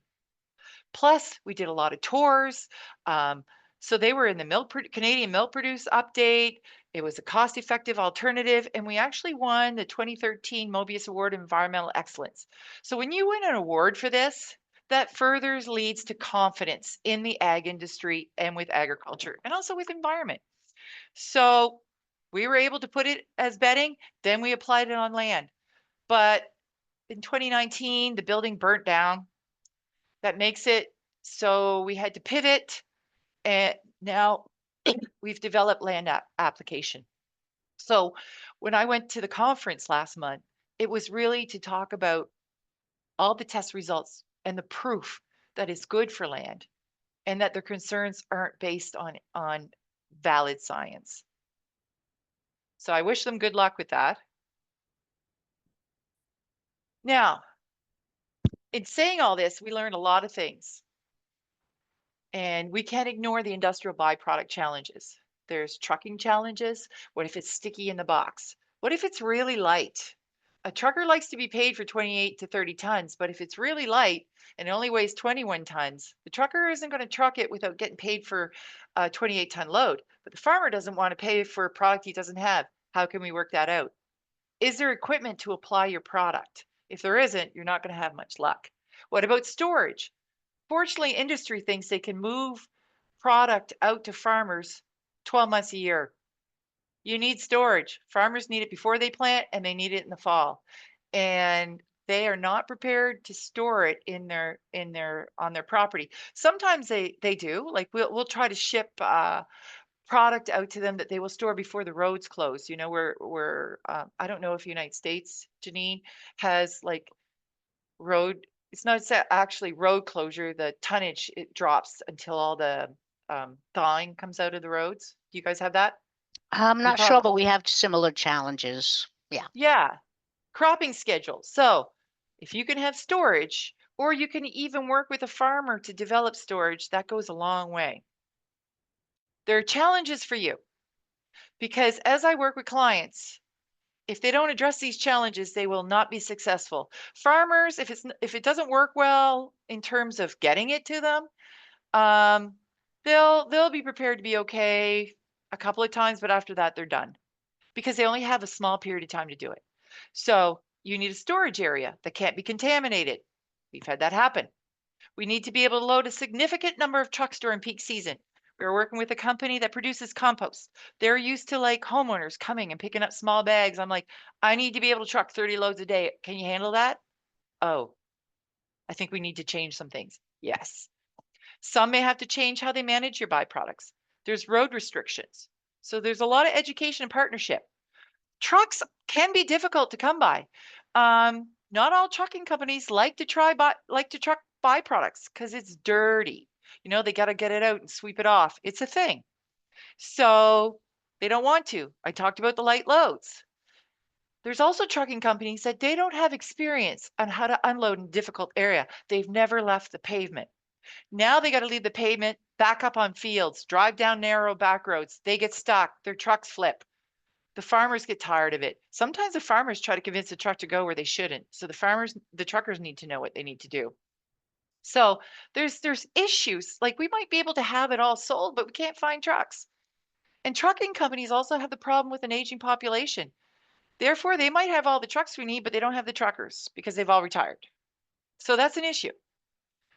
Plus, we did a lot of tours. So they were in the Canadian Milk Produce update. It was a cost-effective alternative, and we actually won the 2013 Mobius Award of Environmental Excellence. So when you win an award for this, that further leads to confidence in the ag industry and with agriculture, and also with environment. So we were able to put it as bedding, then we applied it on land. But in 2019, the building burnt down. That makes it so we had to pivot, and now we've developed land application. So when I went to the conference last month, it was really to talk about all the test results and the proof that it's good for land and that their concerns aren't based on valid science. So I wish them good luck with that. Now, in saying all this, we learned a lot of things. And we can't ignore the industrial byproduct challenges. There's trucking challenges. What if it's sticky in the box? What if it's really light? A trucker likes to be paid for 28 to 30 tons, but if it's really light and it only weighs 21 tons, the trucker isn't going to truck it without getting paid for a 28-ton load. But the farmer doesn't want to pay for a product he doesn't have. How can we work that out? Is there equipment to apply your product? If there isn't, you're not going to have much luck. What about storage? Fortunately, industry thinks they can move product out to farmers 12 months a year. You need storage. Farmers need it before they plant, and they need it in the fall. And they are not prepared to store it on their property. Sometimes they do. Like we'll try to ship product out to them that they will store before the roads close. You know, we're I don't know if United States, Janine, has like road, it's not actually road closure, the tonnage, it drops until all the thawing comes out of the roads. Do you guys have that? I'm You not sure, probably, but we have similar challenges. Yeah. yeah, cropping schedule. So if you can have storage, or you can even work with a farmer to develop storage, that goes a long way. There are challenges for you because as I work with clients, if they don't address these challenges, they will not be successful. Farmers, if it doesn't work well in terms of getting it to them, um, they'll be prepared to be okay a couple of times, but after that, they're done because they only have a small period of time to do it. So you need a storage area that can't be contaminated. We've had that happen. We need to be able to load a significant number of trucks during peak season. We're working with a company that produces compost. They're used to like homeowners coming and picking up small bags. I'm like, I need to be able to truck 30 loads a day. Can you handle that? Oh, I think we need to change some things. Yes. Some may have to change how they manage your byproducts. There's road restrictions. So there's a lot of education and partnership. Trucks can be difficult to come by. Not all trucking companies like to truck byproducts because it's dirty. You know, they got to get it out and sweep it off. It's a thing. So they don't want to. I talked about the light loads. There's also trucking companies that they don't have experience on how to unload in a difficult area. They've never left the pavement. Now they got to leave the pavement, back up on fields, drive down narrow back roads. They get stuck. Their trucks flip. The farmers get tired of it. Sometimes the farmers try to convince the truck to go where they shouldn't. So the truckers need to know what they need to do. So there's issues. Like we might be able to have it all sold, but we can't find trucks. And trucking companies also have the problem with an aging population. Therefore, they might have all the trucks we need, but they don't have the truckers because they've all retired. So that's an issue.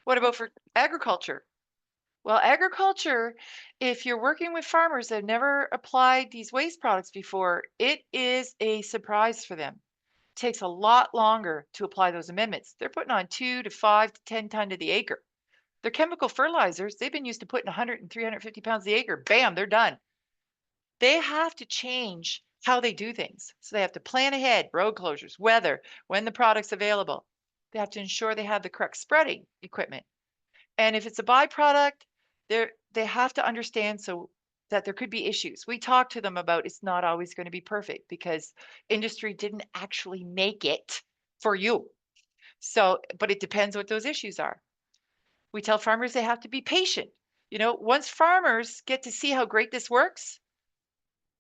What about for agriculture? Well, agriculture, if you're working with farmers that have never applied these waste products before, it is a surprise for them. It takes a lot longer to apply those amendments. They're putting on 2 to 5 to 10 ton to the acre. Their chemical fertilizers, they've been used to putting 100 and 350 pounds the acre. Bam, they're done. They have to change how they do things. So they have to plan ahead, road closures, weather, when the product's available. They have to ensure they have the correct spreading equipment. And if it's a byproduct, they have to understand so that there could be issues. We talk to them about it's not always going to be perfect because industry didn't actually make it for you. So, but it depends what those issues are. We tell farmers they have to be patient. You know, once farmers get to see how great this works,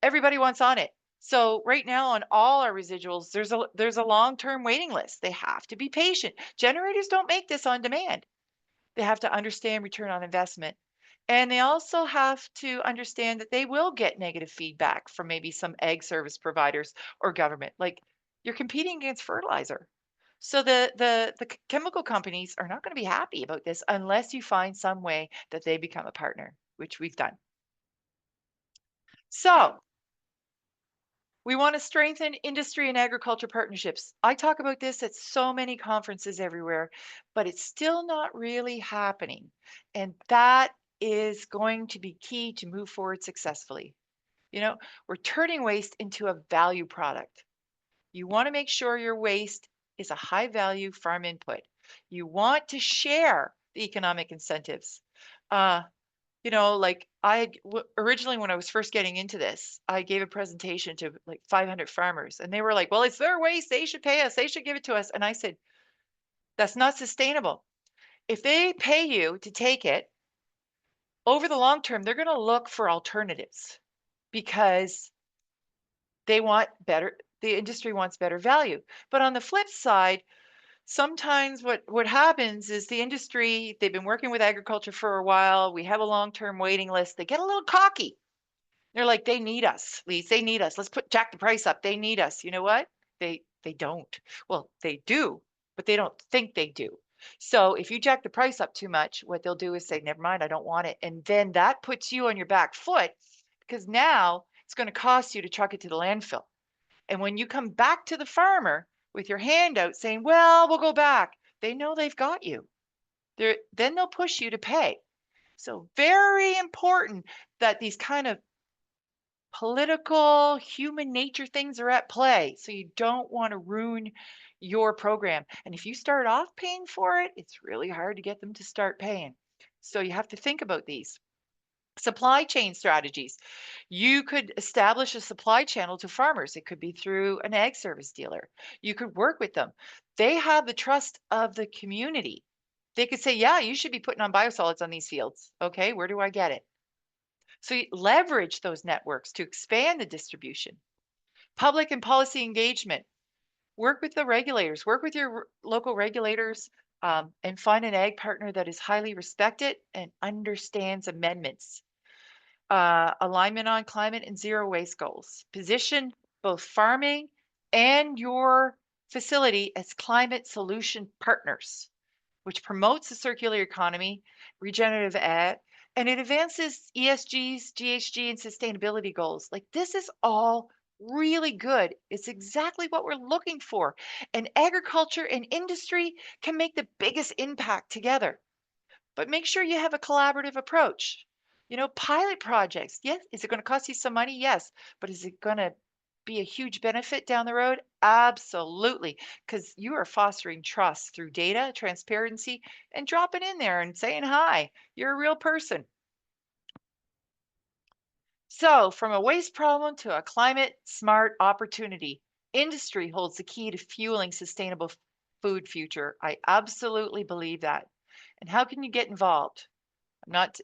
everybody wants on it. So right now on all our residuals, there's a long-term waiting list. They have to be patient. Generators don't make this on demand. They have to understand return on investment. And they also have to understand that they will get negative feedback from maybe some ag service providers or government. Like you're competing against fertilizer. So the chemical companies are not going to be happy about this unless you find some way that they become a partner, which we've done. So we want to strengthen industry and agriculture partnerships. I talk about this at so many conferences everywhere, but it's still not really happening. And that is going to be key to move forward successfully. You know, we're turning waste into a value product. You want to make sure your waste is a high value farm input. You want to share the economic incentives. You know, like originally when I was first getting into this, I gave a presentation to like 500 farmers and they were like, well, it's their waste. They should pay us. They should give it to us. And I said, that's not sustainable. If they pay you to take it over the long term, they're going to look for alternatives because the industry wants better value. But on the flip side, sometimes what happens is the industry, they've been working with agriculture for a while. We have a long-term waiting list. They get a little cocky. They're like, they need us, Lise. They need us. Let's jack the price up. They need us. You know what? They don't. Well, they do, but they don't think they do. So if you jack the price up too much, what they'll do is say, never mind, I don't want it. And then that puts you on your back foot because now it's going to cost you to truck it to the landfill. And when you come back to the farmer with your hand out saying, well, we'll go back, they know they've got you. Then they'll push you to pay. So very important that these kind of political, human nature things are at play. So you don't want to ruin your program. And if you start off paying for it, it's really hard to get them to start paying. So you have to think about these. Supply chain strategies. You could establish a supply channel to farmers. It could be through an ag service dealer. You could work with them. They have the trust of the community. They could say, yeah, you should be putting on biosolids on these fields. Okay, where do I get it? So you leverage those networks to expand the distribution. Public and policy engagement. Work with the regulators, work with your local regulators, and find an ag partner that is highly respected and understands amendments. Alignment on climate and zero waste goals. Position both farming and your facility as climate solution partners, which promotes the circular economy, regenerative ag, and it advances ESG's, GHG, and sustainability goals. Like this is all really good. It's exactly what we're looking for. And agriculture and industry can make the biggest impact together. But make sure you have a collaborative approach. Pilot projects. Yes. Is it going to cost you some money? Yes. But is it going to be a huge benefit down the road? Absolutely. Because you are fostering trust through data, transparency, and dropping in there and saying hi. You're a real person. So, from a waste problem to a climate smart opportunity, industry holds the key to fueling sustainable food future. I absolutely believe that. And how can you get involved? I'm not,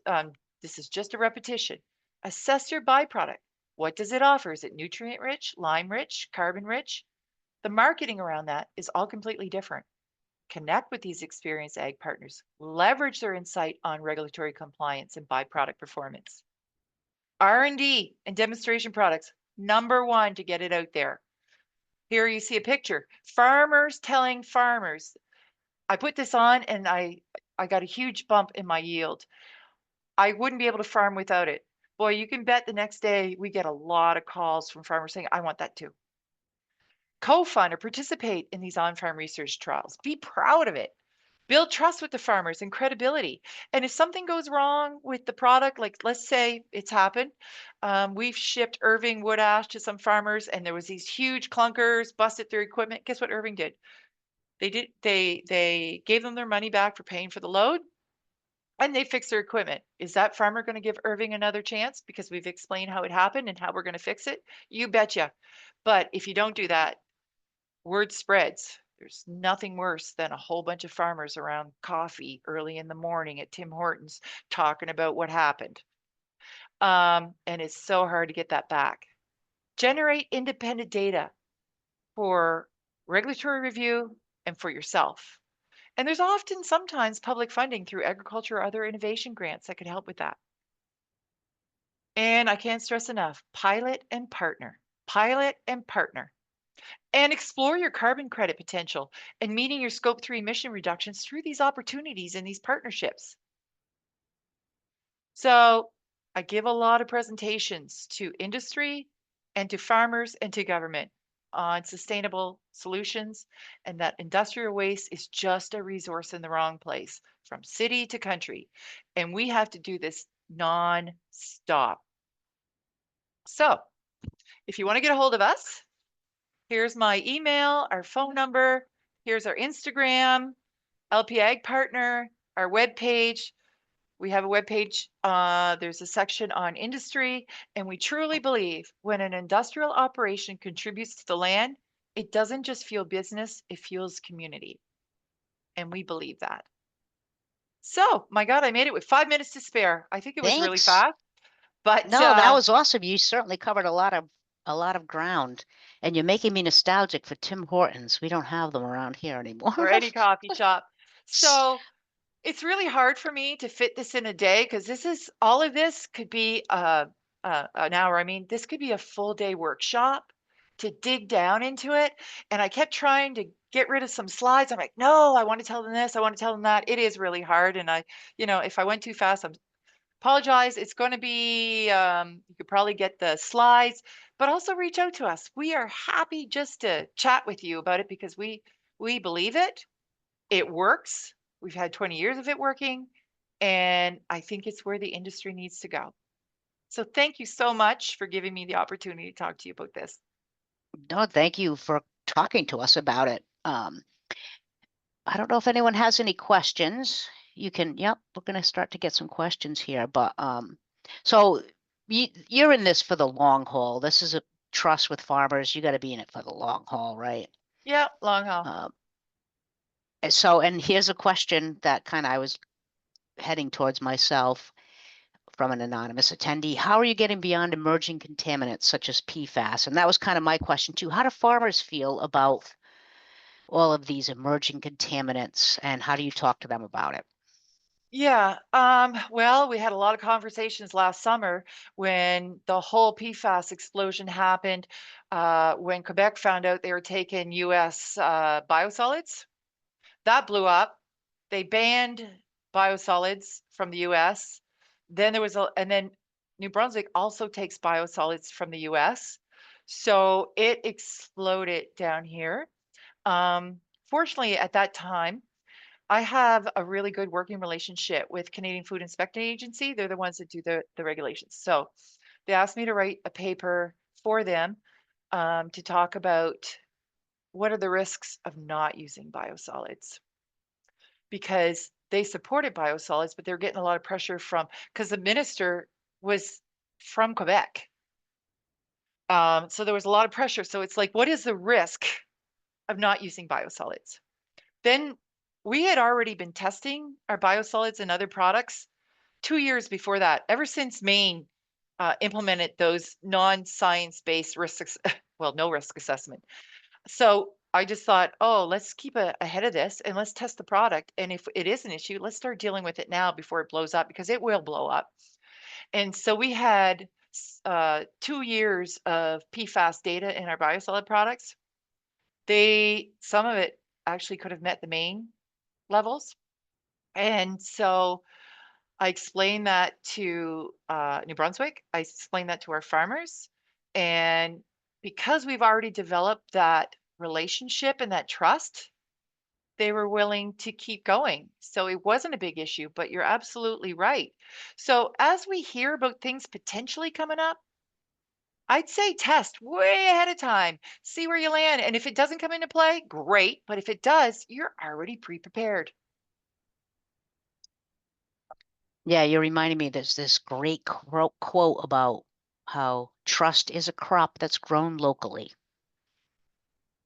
this is just a repetition. Assess your byproduct. What does it offer? Is it nutrient rich, lime rich, carbon rich? The marketing around that is all completely different. Connect with these experienced ag partners. Leverage their insight on regulatory compliance and byproduct performance. R&D and demonstration products. Number one to get it out there. Here you see a picture. Farmers telling farmers. I put this on and I got a huge bump in my yield. I wouldn't be able to farm without it. Boy, you can bet the next day we get a lot of calls from farmers saying, I want that too. Co-fund or participate in these on-farm research trials. Be proud of it. Build trust with the farmers and credibility. And if something goes wrong with the product, like let's say it's happened, we've shipped Irving wood ash to some farmers and there was these huge clunkers, busted their equipment. Guess what Irving did? They gave them their money back for paying for the load and they fixed their equipment. Is that farmer going to give Irving another chance because we've explained how it happened and how we're going to fix it? You betcha. But if you don't do that, word spreads. There's nothing worse than a whole bunch of farmers around coffee early in the morning at Tim Hortons talking about what happened. And it's so hard to get that back. Generate independent data for regulatory review and for yourself. And there's often sometimes public funding through agriculture or other innovation grants that could help with that. And I can't stress enough, pilot and partner, pilot and partner. And explore your carbon credit potential and meeting your scope 3 emission reductions through these opportunities and these partnerships. So I give a lot of presentations to industry and to farmers and to government on sustainable solutions and that industrial waste is just a resource in the wrong place from city to country. And we have to do this non-stop. So if you want to get a hold of us, here's my email, our phone number. Here's our Instagram, LP Ag Partner, our webpage. We have a webpage. There's a section on industry, and we truly believe when an industrial operation contributes to the land, it doesn't just fuel business, it fuels community. And we believe that. So, my God, I made it with 5 minutes to spare. I think it was really Thanks. fast, but No, that was awesome. You certainly covered a lot of ground, and you're making me nostalgic for Tim Hortons. We don't have them around here anymore. or any coffee shop. So, it's really hard for me to fit this in a day because all of this could be an hour. I mean, this could be a full day workshop to dig down into it. And I kept trying to get rid of some slides. I'm like, no, I want to tell them this. I want to tell them that. It is really hard. And if I went too fast, I apologize. It's going to be, you could probably get the slides, but also reach out to us. We are happy just to chat with you about it because we believe it. It works. We've had 20 years of it working, and I think it's where the industry needs to go. So thank you so much for giving me the opportunity to talk to you about this. No, thank you for talking to us about it. I don't know if anyone has any questions. Yep, we're going to start to get some questions here. But so you're in this for the long haul. This is a trust with farmers. You got to be in it for the long haul, right? Yeah, long haul. And here's a question that kind of I was heading towards myself. from an anonymous attendee. How are you getting beyond emerging contaminants such as PFAS? And that was kind of my question too. How do farmers feel about all of these emerging contaminants, and how do you talk to them about it? Yeah, well, we had a lot of conversations last summer when the whole PFAS explosion happened, when Quebec found out they were taking US biosolids. That blew up. They banned biosolids from the US. Then there was and then New Brunswick also takes biosolids from the US. So it exploded down here. Fortunately, at that time, I have a really good working relationship with Canadian Food Inspection Agency. They're the ones that do the regulations. So they asked me to write a paper for them to talk about what are the risks of not using biosolids, because they supported biosolids, but they're getting a lot of pressure from, because the minister was from Quebec. So there was a lot of pressure. So it's like, what is the risk of not using biosolids? Then we had already been testing our biosolids and other products 2 years before that, ever since Maine implemented those non-science-based risks, well, no risk assessment. So I just thought, oh, let's keep ahead of this and let's test the product. And if it is an issue, let's start dealing with it now before it blows up, because it will blow up. And so we had 2 years of PFAS data in our biosolid products. Some of it actually could have met the Maine levels. And so I explained that to New Brunswick. I explained that to our farmers. And because we've already developed that relationship and that trust, they were willing to keep going. So it wasn't a big issue, but you're absolutely right. So as we hear about things potentially coming up, I'd say test way ahead of time, see where you land. And if it doesn't come into play, great. But if it does, you're already pre-prepared. Yeah, you're reminding me there's this great quote about how trust is a crop that's grown locally.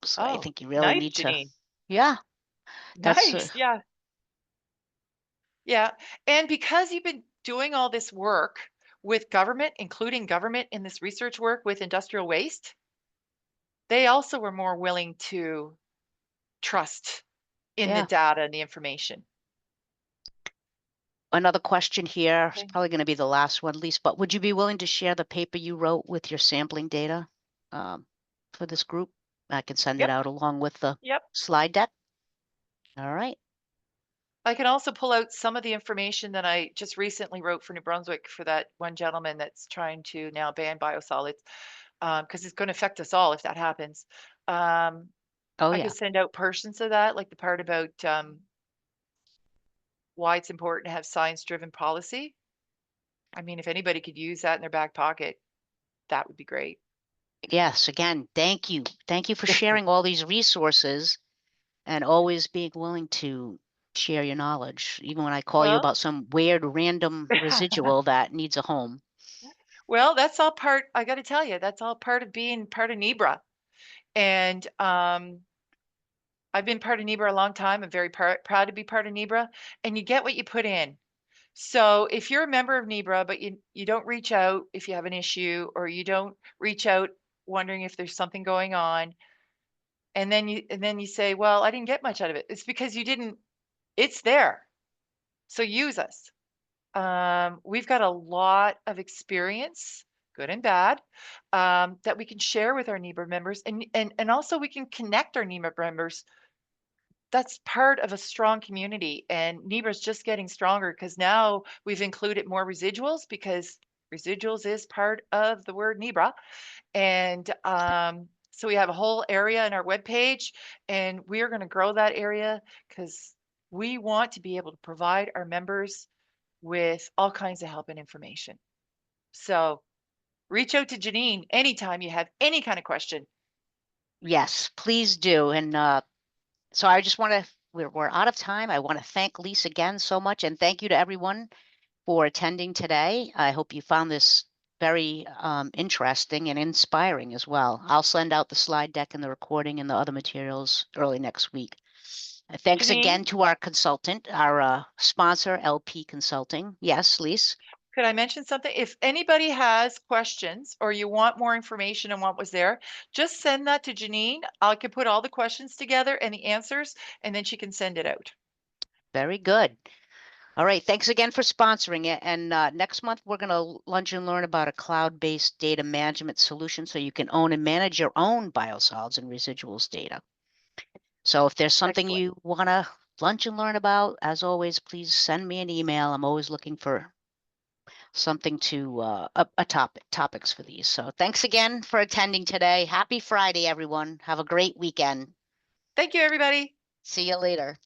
So I Oh, think you really nice, need to, Janine. yeah, that's Nice. Yeah. Yeah. And because you've been doing all this work with government, including government in this research work with industrial waste, they also were more willing to trust in the yeah. data and the information. Another question here is Okay. probably going to be the last one, Lisa, but would you be willing to share the paper you wrote with your sampling data um, for this group? I can send it Yep. out along with the Yep. slide deck. All right. I can also pull out some of the information that I just recently wrote for New Brunswick for that one gentleman that's trying to now ban biosolids, because it's going to affect us all if that happens. Um, Oh, I yeah. could send out portions of that, like the part about why it's important to have science-driven policy. I mean, if anybody could use that in their back pocket, that would be great. Yes. Again, thank you. Thank you for sharing all these resources and always being willing to share your knowledge, even when I call you Well, about some weird random residual that needs a home. well, that's all part, I got to tell you, that's all part of being part of NEBRA. And I've been part of NEBRA a long time. I'm very proud to be part of NEBRA. And you get what you put in. So if you're a member of NEBRA, but you don't reach out if you have an issue, or you don't reach out wondering if there's something going on, and then you say, well, I didn't get much out of it. It's because you didn't, it's there. So use us. We've got a lot of experience, good and bad, that we can share with our NEBRA members, and also we can connect our NEBRA members. That's part of a strong community, and NEBRA is just getting stronger because now we've included more residuals, because residuals is part of the word NEBRA. And so we have a whole area in our webpage, and we are going to grow that area because we want to be able to provide our members with all kinds of help and information. So reach out to Janine anytime you have any kind of question. Yes, please do. And so I just want to, we're out of time. I want to thank Lisa again so much. And thank you to everyone for attending today. I hope you found this very interesting and inspiring as well. I'll send out the slide deck and the recording and the other materials early next week. Thanks Janine, again to our consultant, our sponsor, LP Consulting. Yes, Lise. Could I mention something? If anybody has questions or you want more information on what was there, just send that to Janine. I can put all the questions together and the answers, and then she can send it out. Very good. All right. Thanks again for sponsoring it. And next month, we're going to lunch and learn about a cloud-based data management solution so you can own and manage your own biosolids and residuals data. So if there's something Excellent. you want to lunch and learn about, as always, please send me an email. I'm always looking for something to topics for these. So thanks again for attending today. Happy Friday, everyone. Have a great weekend. Thank you, everybody. See you later.